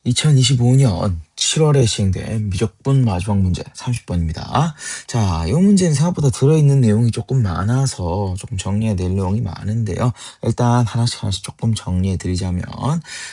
2025년 7월에 시행된 미적분 마지막 문제 30번입니다. 자, 이 문제는 생각보다 들어있는 내용이 조금 많아서 조금 정리해야 될 내용이 많은데요. 일단 하나씩 조금 정리해 드리자면,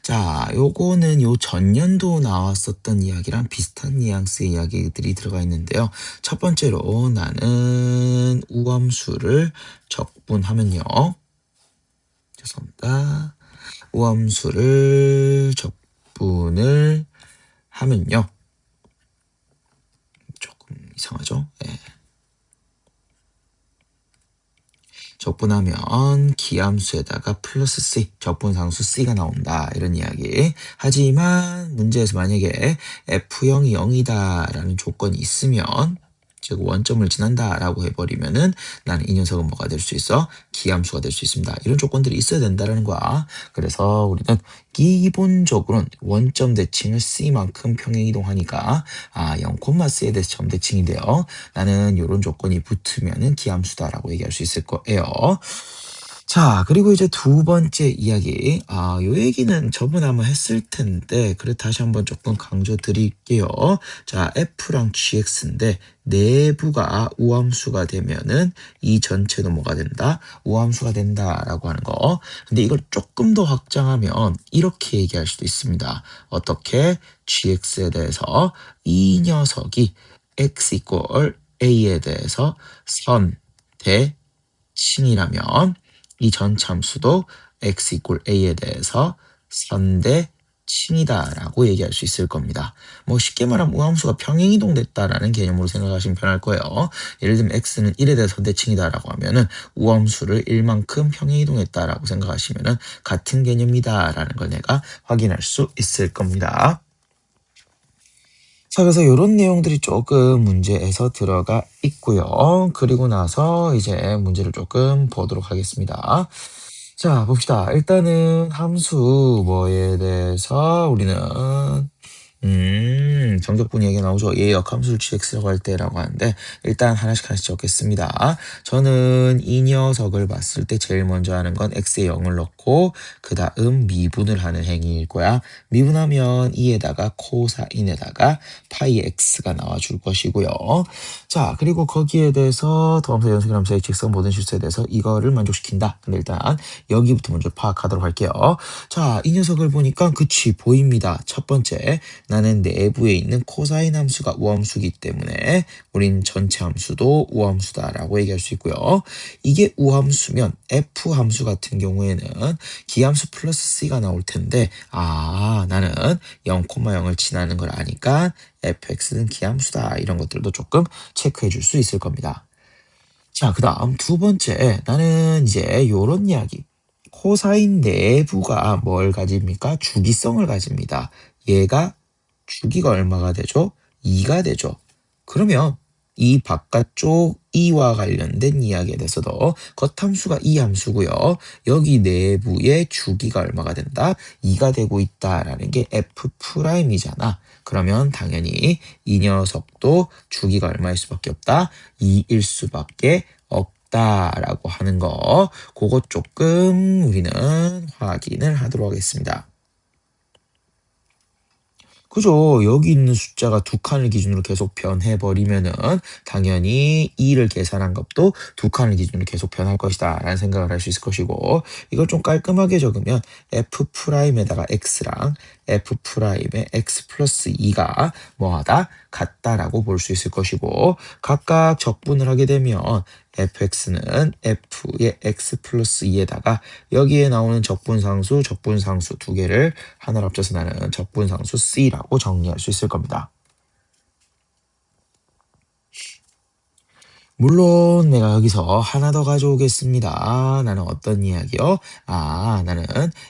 자, 요거는 요 전년도 나왔었던 이야기랑 비슷한 뉘앙스의 이야기들이 들어가 있는데요. 첫 번째로 나는 우함수를 적분하면요. 죄송합니다. 우함수를 적분을 하면요. 조금 이상하죠? 예. 적분하면 기함수에다가 플러스 C, 적분상수 C가 나온다. 이런 이야기. 하지만 문제에서 만약에 F형이 0이다라는 조건이 있으면, 즉 원점을 지난다라고 해버리면은 나는 이 녀석은 뭐가 될 수 있어? 기함수가 될 수 있습니다. 이런 조건들이 있어야 된다는 거야. 그래서 우리는 기본적으로는 원점 대칭을 C만큼 평행이동하니까 0,C에 대해서 점 대칭인데요. 나는 이런 조건이 붙으면은 기함수다라고 얘기할 수 있을 거예요. 자, 그리고 이제 두 번째 이야기. 요 얘기는 저번에 한번 했을 텐데, 그래, 다시 한번 조금 강조 드릴게요. 자, F랑 GX인데, 내부가 우함수가 되면은 이 전체도 뭐가 된다? 우함수가 된다라고 하는 거. 근데 이걸 조금 더 확장하면 이렇게 얘기할 수도 있습니다. 어떻게? GX에 대해서 이 녀석이 X 이퀄 A에 대해서 선, 대, 칭이라면 이 전참수도 x 이퀄 a에 대해서 선대 칭이다라고 얘기할 수 있을 겁니다. 뭐 쉽게 말하면 우함수가 평행이동됐다라는 개념으로 생각하시면 편할 거예요. 예를 들면 x는 1에 대해서 선대칭이다라고 하면은 우함수를 1만큼 평행이동했다라고 생각하시면은 같은 개념이다라는 걸 내가 확인할 수 있을 겁니다. 자, 그래서 이런 내용들이 조금 문제에서 들어가 있고요. 그리고 나서 이제 문제를 조금 보도록 하겠습니다. 자, 봅시다. 일단은 함수 뭐에 대해서 우리는 정적분 얘기가 나오죠. 얘 역함수를 gx라고 할 때라고 하는데 일단 하나씩 적겠습니다. 저는 이 녀석을 봤을 때 제일 먼저 하는 건 x에 0을 넣고 그 다음 미분을 하는 행위일 거야. 미분하면 2에다가 코사인에다가 파이 x가 나와줄 것이고요. 자, 그리고 거기에 대해서 더함수 연속함수의 직선 모든 실수에 대해서 이거를 만족시킨다. 근데 일단 여기부터 먼저 파악하도록 할게요. 자, 이 녀석을 보니까 그치 보입니다. 첫 번째, 나는 내부에 있는 코사인 함수가 우함수기 때문에 우린 전체 함수도 우함수다라고 얘기할 수 있고요. 이게 우함수면 F 함수 같은 경우에는 기함수 플러스 C가 나올 텐데 나는 0,0을 지나는 걸 아니까 fx는 기함수다. 이런 것들도 조금 체크해 줄 수 있을 겁니다. 자, 그 다음 두 번째, 나는 이제 요런 이야기. 코사인 내부가 뭘 가집니까? 주기성을 가집니다. 얘가 주기가 얼마가 되죠? 2가 되죠. 그러면 이 바깥쪽 2와 관련된 이야기에 대해서도 겉함수가 이 함수고요. 여기 내부의 주기가 얼마가 된다? 2가 되고 있다라는 게 F'이잖아. 그러면 당연히 이 녀석도 주기가 얼마일 수밖에 없다? 2일 수밖에 없다라고 하는 거. 그거 조금 우리는 확인을 하도록 하겠습니다. 그죠? 여기 있는 숫자가 두 칸을 기준으로 계속 변해버리면은 당연히 2를 계산한 것도 두 칸을 기준으로 계속 변할 것이다 라는 생각을 할 수 있을 것이고, 이걸 좀 깔끔하게 적으면 F'에다가 X랑 F'의 X 플러스 2가 뭐하다? 같다라고 볼 수 있을 것이고, 각각 적분을 하게 되면 fx는 f의 x 플러스 2에다가 여기에 나오는 적분상수 두 개를 하나로 합쳐서 나는 적분상수 c라고 정리할 수 있을 겁니다. 물론 내가 여기서 하나 더 가져오겠습니다. 나는 어떤 이야기요? 나는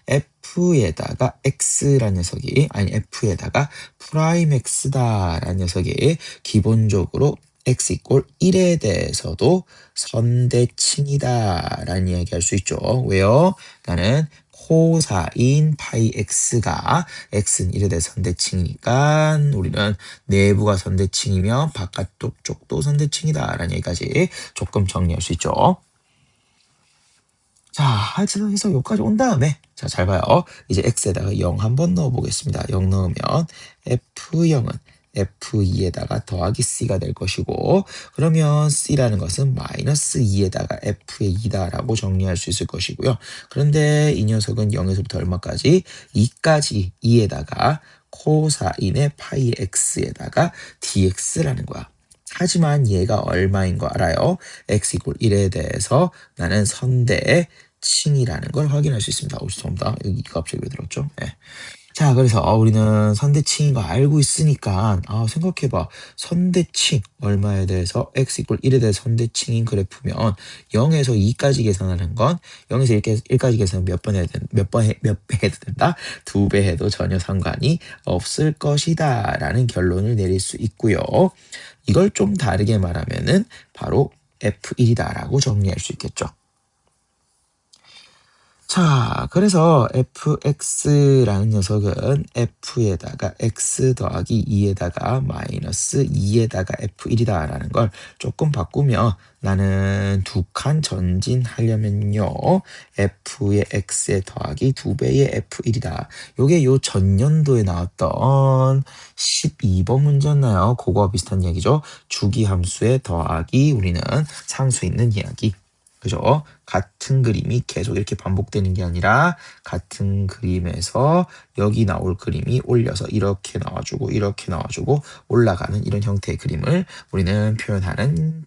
f에다가 x라는 녀석이 f에다가 프라임 x다라는 녀석이 기본적으로 x 이꼴 1에 대해서도 선대칭이다라는 이야기 할 수 있죠. 왜요? 나는 코사인 파이 x가 x는 1에 대해서 선대칭이니까 우리는 내부가 선대칭이며 바깥쪽 쪽도 선대칭이다라는 얘기까지 조금 정리할 수 있죠. 자, 해서 여기까지 온 다음에 자, 잘 봐요. 이제 x에다가 0 한번 넣어 보겠습니다. 0 넣으면 f0은 f2에다가 더하기 c가 될 것이고 그러면 c라는 것은 마이너스 2에다가 f의 2다라고 정리할 수 있을 것이고요. 그런데 이 녀석은 0에서부터 얼마까지? 2까지 2에다가 코사인의 파이 x에다가 dx라는 거야. 하지만 얘가 얼마인 거 알아요? x 이퀄 1에 대해서 나는 선대칭이라는 걸 확인할 수 있습니다. 죄송합니다. 여기 갑자기 왜 들었죠? 네. 자, 그래서 우리는 선대칭인 거 알고 있으니까 생각해봐. 선대칭 얼마에 대해서 x 이퀄 1에 대해서 선대칭인 그래프면 0에서 2까지 계산하는 건 0에서 1까지 계산 몇 번 해야 된, 몇 배 해도 된다? 2배 해도 전혀 상관이 없을 것이다 라는 결론을 내릴 수 있고요. 이걸 좀 다르게 말하면은 바로 F1이다라고 정리할 수 있겠죠. 자, 그래서 fx라는 녀석은 f에다가 x 더하기 2에다가 마이너스 2에다가 f1이다라는 걸 조금 바꾸면 나는 두 칸 전진하려면요. f의 x에 더하기 2배의 f1이다. 요게 요 전년도에 나왔던 12번 문제였나요? 그거와 비슷한 이야기죠. 주기함수에 더하기 우리는 상수 있는 이야기. 그죠? 같은 그림이 계속 이렇게 반복되는 게 아니라 같은 그림에서 여기 나올 그림이 올려서 이렇게 나와주고 이렇게 나와주고 올라가는 이런 형태의 그림을 우리는 표현하는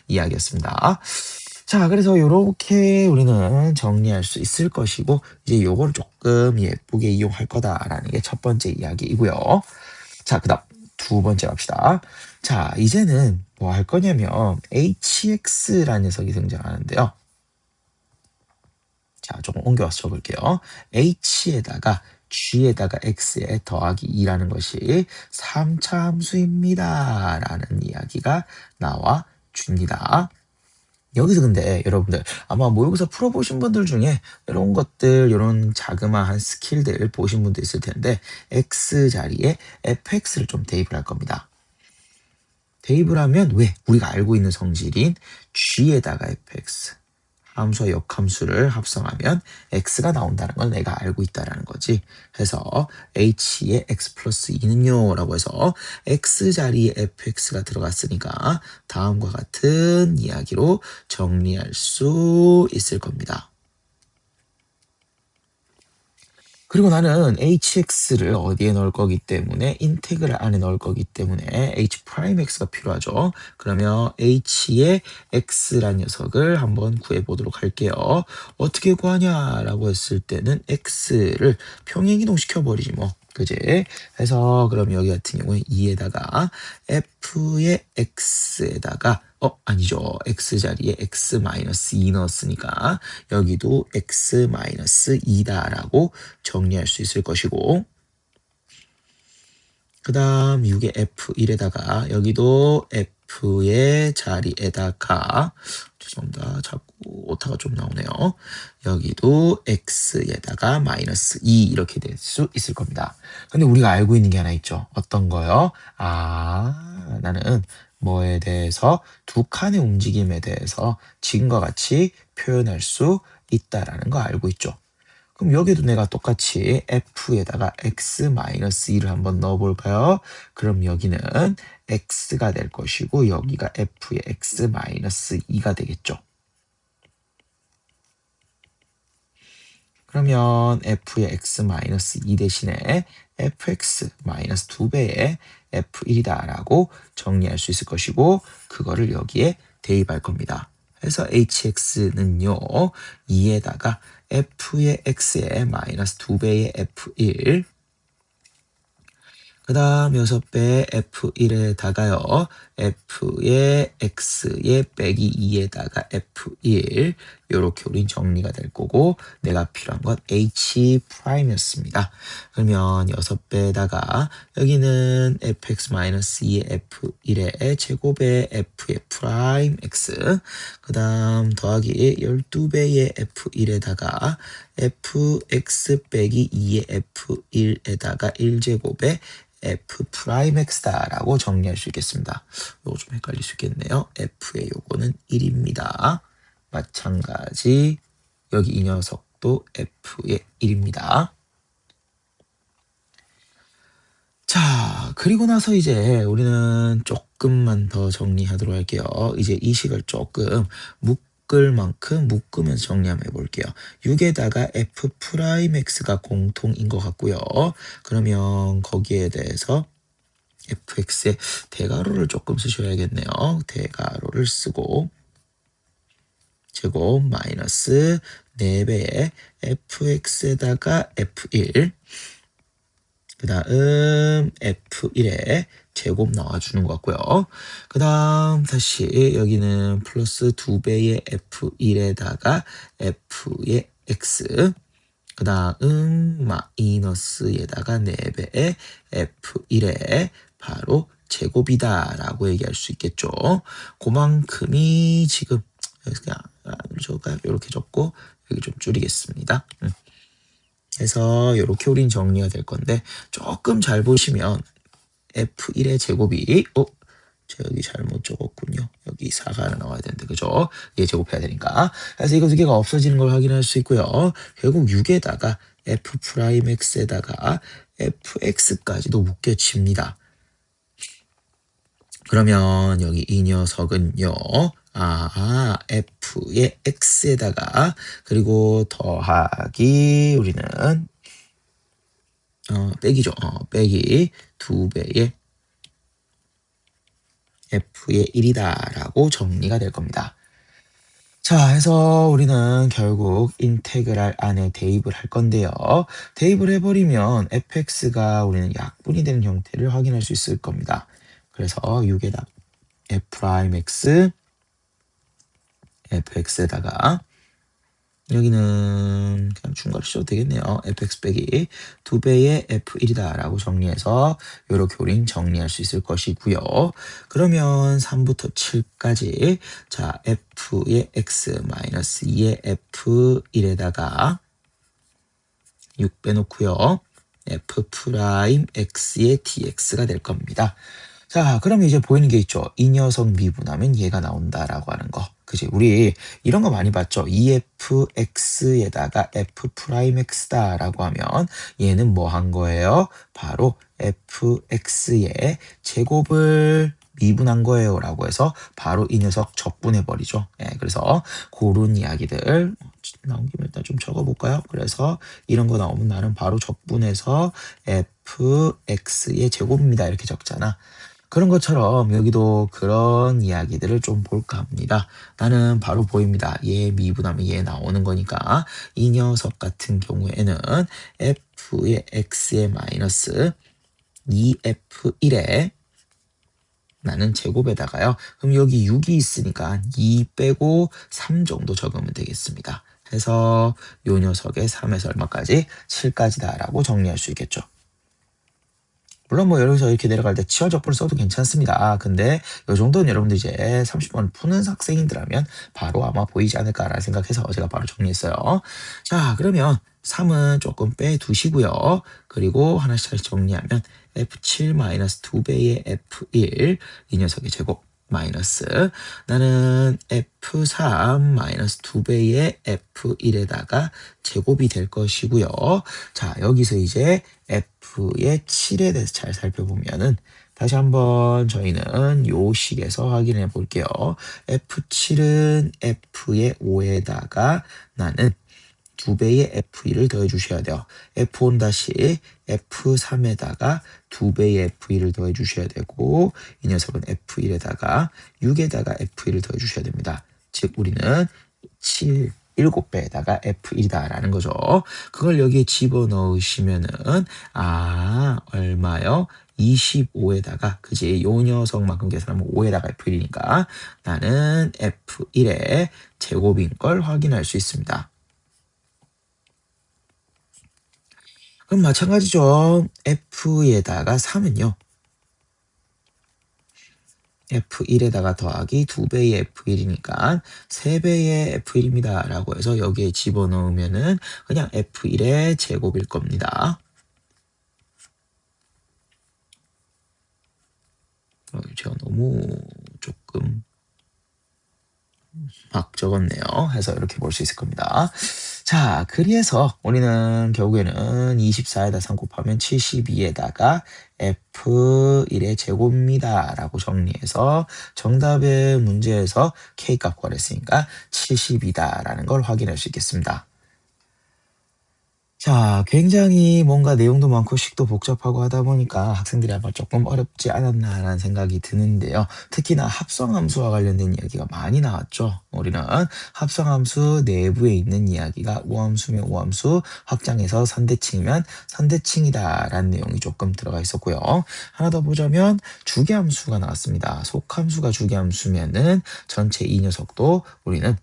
이야기였습니다. 자, 그래서 이렇게 우리는 정리할 수 있을 것이고 이제 요걸 조금 예쁘게 이용할 거다라는 게 첫 번째 이야기이고요. 자, 그다음 두 번째 갑시다. 자, 이제는 뭐 할 거냐면 hx라는 녀석이 등장하는데요. 자, 조금 옮겨와서 적을게요. h에다가 g에다가 x에 더하기 2라는 것이 3차 함수입니다. 라는 이야기가 나와 줍니다. 여기서 근데 여러분들 아마 모의고사 풀어보신 분들 중에 이런 것들 이런 자그마한 스킬들 보신 분도 있을 텐데 x 자리에 fx를 좀 대입을 할 겁니다. 대입을 하면 왜? 우리가 알고 있는 성질인 g에다가 fx 함수와 역함수를 합성하면 x가 나온다는 걸 내가 알고 있다라는 거지. 해서 h의 x 플러스 2는요 라고 해서 x 자리에 fx가 들어갔으니까 다음과 같은 이야기로 정리할 수 있을 겁니다. 그리고 나는 hx를 어디에 넣을 거기 때문에 인테그랄 안에 넣을 거기 때문에 h'x가 필요하죠. 그러면 h의 x란 녀석을 한번 구해보도록 할게요. 어떻게 구하냐라고 했을 때는 x를 평행이동시켜버리지 뭐. 그지? 해서 그럼 여기 같은 경우에 2에다가 f의 x에다가 아니죠. x 자리에 x-2 넣었으니까 여기도 x-2다라고 정리할 수 있을 것이고 그 다음 6의 f1에다가 여기도 f의 자리에다가 죄송합니다. 자꾸 오타가 좀 나오네요. 여기도 x에다가 마이너스 2 이렇게 될 수 있을 겁니다. 근데 우리가 알고 있는 게 하나 있죠. 어떤 거요? 나는 뭐에 대해서 두 칸의 움직임에 대해서 지금과 같이 표현할 수 있다라는 거 알고 있죠. 그럼 여기도 내가 똑같이 f에다가 x-2를 한번 넣어볼까요? 그럼 여기는 x가 될 것이고 여기가 f의 x-2가 되겠죠. 그러면 f의 x-2 대신에 fx-2배의 f1이다라고 정리할 수 있을 것이고 그거를 여기에 대입할 겁니다. 그래서 hx는요. 2에다가 f의 x에 마이너스 2배의 f1 그 다음 6배 f1에다가요. f의 x에 빼기 2에다가 f1 요렇게 우린 정리가 될 거고 내가 필요한 건 h'이었습니다. 그러면 6배에다가 여기는 fx-2의 f1의 제곱의 f의 프라임 x 그 다음 더하기 12배의 f1에다가 fx 빼기 2의 f1에다가 1제곱의 f 프라임 x다라고 정리할 수 있겠습니다. 요거 좀 헷갈릴 수 있겠네요. f의 요거는 1입니다. 마찬가지 여기 이 녀석도 f의 1입니다. 자, 그리고 나서 이제 우리는 조금만 더 정리하도록 할게요. 이제 이 식을 조금 묶을 만큼 묶으면서 정리 한번 해볼게요. 6에다가 f'x가 공통인 것 같고요. 그러면 거기에 대해서 fx의 대괄호를 조금 쓰셔야겠네요. 대괄호를 쓰고 제곱 마이너스 4배의 fx에다가 f1 그 다음 F1에 제곱 나와주는 것 같고요. 그 다음 다시 여기는 플러스 2배의 F1에다가 F의 X 그 다음 마이너스에다가 4배의 F1에 바로 제곱이다 라고 얘기할 수 있겠죠. 그만큼이 지금 그냥 안으로 적을까요? 이렇게 적고 여기 좀 줄이겠습니다. 해서 이렇게 우린 정리가 될 건데 조금 잘 보시면 F1의 제곱이 제가 여기 잘못 적었군요. 여기 4가 하나 나와야 되는데 그죠? 얘 제곱해야 되니까. 그래서 이거 두 개가 없어지는 걸 확인할 수 있고요. 결국 6에다가 F'X에다가 fx까지도 묶여집니다. 그러면 여기 이 녀석은요. f의 x에다가 그리고 더하기 우리는 빼기죠. 빼기 2배의 f의 1이다라고 정리가 될 겁니다. 자, 해서 우리는 결국 인테그랄 안에 대입을 할 건데요. 대입을 해버리면 fx가 우리는 약분이 되는 형태를 확인할 수 있을 겁니다. 그래서 6에다 f'x fx에다가 여기는 그냥 중괄호 써도 되겠네요. fx 빼기 2배의 f1이다 라고 정리해서 이렇게 우린 정리할 수 있을 것이고요. 그러면 3부터 7까지 자 f의 x 마이너스 2의 f1에다가 6 빼놓고요. f 프라임 x의 dx가 될 겁니다. 자, 그럼 이제 보이는 게 있죠. 이 녀석 미분하면 얘가 나온다라고 하는 거. 그지? 우리 이런 거 많이 봤죠. EFX에다가 F'X다라고 하면 얘는 뭐 한 거예요? 바로 FX의 제곱을 미분한 거예요. 라고 해서 바로 이 녀석 적분해버리죠. 그래서 그런 이야기들 나온 김에 일단 좀 적어볼까요? 그래서 이런 거 나오면 나는 바로 적분해서 FX의 제곱입니다. 이렇게 적잖아. 그런 것처럼 여기도 그런 이야기들을 좀 볼까 합니다. 나는 바로 보입니다. 얘 미분하면 얘 나오는 거니까 이 녀석 같은 경우에는 f의 x의 마이너스 2f1에 나는 제곱에다가요. 그럼 여기 6이 있으니까 2 빼고 3 정도 적으면 되겠습니다. 해서 요 녀석의 3에서 얼마까지? 7까지다 라고 정리할 수 있겠죠. 물론 뭐 여기서 이렇게 내려갈 때 치어 적분을 써도 괜찮습니다. 근데 이 정도는 여러분들 이제 30번 푸는 학생인들라면 바로 아마 보이지 않을까라는 생각해서 제가 바로 정리했어요. 자, 그러면 3은 조금 빼두시고요. 그리고 하나씩 정리하면 F7-2배의 F1 이 녀석의 제곱 마이너스 나는 F3-2배의 F1에다가 제곱이 될 것이고요. 자, 여기서 이제 F의 7에 대해서 잘 살펴보면은 다시 한번 저희는 요 식에서 확인해 볼게요. F7은 F의 5에다가 나는 2배의 F1을 더해 주셔야 돼요. F1 다시 F3에다가 2배의 F1을 더해 주셔야 되고 이 녀석은 F1에다가 6에다가 F1을 더해 주셔야 됩니다. 즉 우리는 7배에다가 F1이다라는 거죠. 그걸 여기에 집어넣으시면은 얼마요? 25에다가 그지 요 녀석만큼 계산하면 5에다가 F1이니까 나는 F1의 제곱인 걸 확인할 수 있습니다. 그럼 마찬가지죠. F에다가 3은요. F1에다가 더하기 2배의 F1이니까 3배의 F1입니다. 라고 해서 여기에 집어넣으면은 그냥 F1의 제곱일 겁니다. 제가 너무 조금 막 적었네요. 해서 이렇게 볼 수 있을 겁니다. 자, 그래서 우리는 결국에는 24에다 3 곱하면 72에다가 F1의 제곱입니다라고 정리해서 정답의 문제에서 K값 구하랬으니까 70이다라는 걸 확인할 수 있겠습니다. 자, 굉장히 뭔가 내용도 많고 식도 복잡하고 하다 보니까 학생들이 아마 조금 어렵지 않았나라는 생각이 드는데요. 특히나 합성함수와 관련된 이야기가 많이 나왔죠. 우리는 합성함수 내부에 있는 이야기가 우함수면 우함수, 확장해서 선대칭이면 선대칭이다라는 내용이 조금 들어가 있었고요. 하나 더 보자면 주기함수가 나왔습니다. 속함수가 주기함수면은 전체 이 녀석도 우리는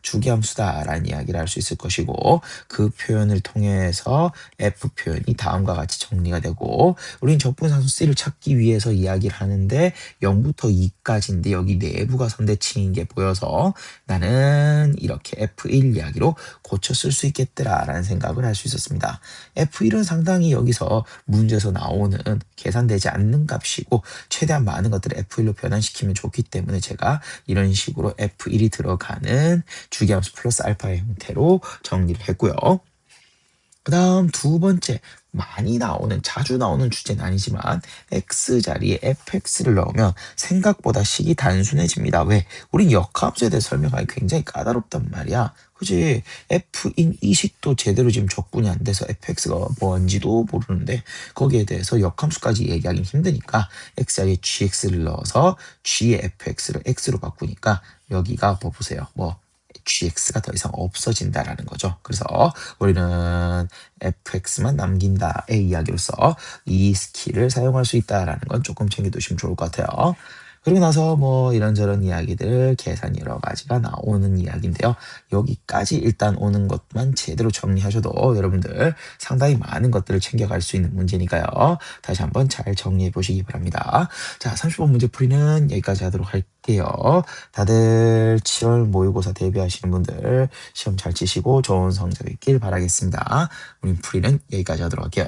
주기함수다라는 이야기를 할 수 있을 것이고 그 표현을 통해서 F 표현이 다음과 같이 정리가 되고 우린 적분상수 C를 찾기 위해서 이야기를 하는데 0부터 2까지인데 여기 내부가 선대칭인 게 보여서 나는 이렇게 F1 이야기로 고쳐 쓸 수 있겠더라라는 생각을 할 수 있었습니다. F1은 상당히 여기서 문제에서 나오는 계산되지 않는 값이고 최대한 많은 것들을 F1로 변환시키면 좋기 때문에 제가 이런 식으로 F1이 들어가는 주기함수 플러스 알파의 형태로 정리를 했고요. 그 다음 두 번째, 많이 나오는, 자주 나오는 주제는 아니지만 x 자리에 fx를 넣으면 생각보다 식이 단순해집니다. 왜? 우린 역함수에 대해 설명하기 굉장히 까다롭단 말이야. 그지? f인 이 식도 제대로 지금 적분이 안 돼서 fx가 뭔지도 모르는데 거기에 대해서 역함수까지 얘기하기 힘드니까 x 자리에 gx를 넣어서 g의 fx를 x로 바꾸니까 여기가 뭐 보세요. gx가 더 이상 없어진다라는 거죠. 그래서 우리는 fx만 남긴다의 이야기로서 이 스킬을 사용할 수 있다라는 건 조금 챙겨두시면 좋을 것 같아요. 그리고 나서 이런저런 이야기들 계산 여러 가지가 나오는 이야기인데요. 여기까지 일단 오는 것만 제대로 정리하셔도 여러분들 상당히 많은 것들을 챙겨갈 수 있는 문제니까요. 다시 한번 잘 정리해 보시기 바랍니다. 자, 30번 문제 풀이는 여기까지 하도록 할게요. 다들 7월 모의고사 대비하시는 분들 시험 잘 치시고 좋은 성적 있길 바라겠습니다. 우리 풀이는 여기까지 하도록 할게요.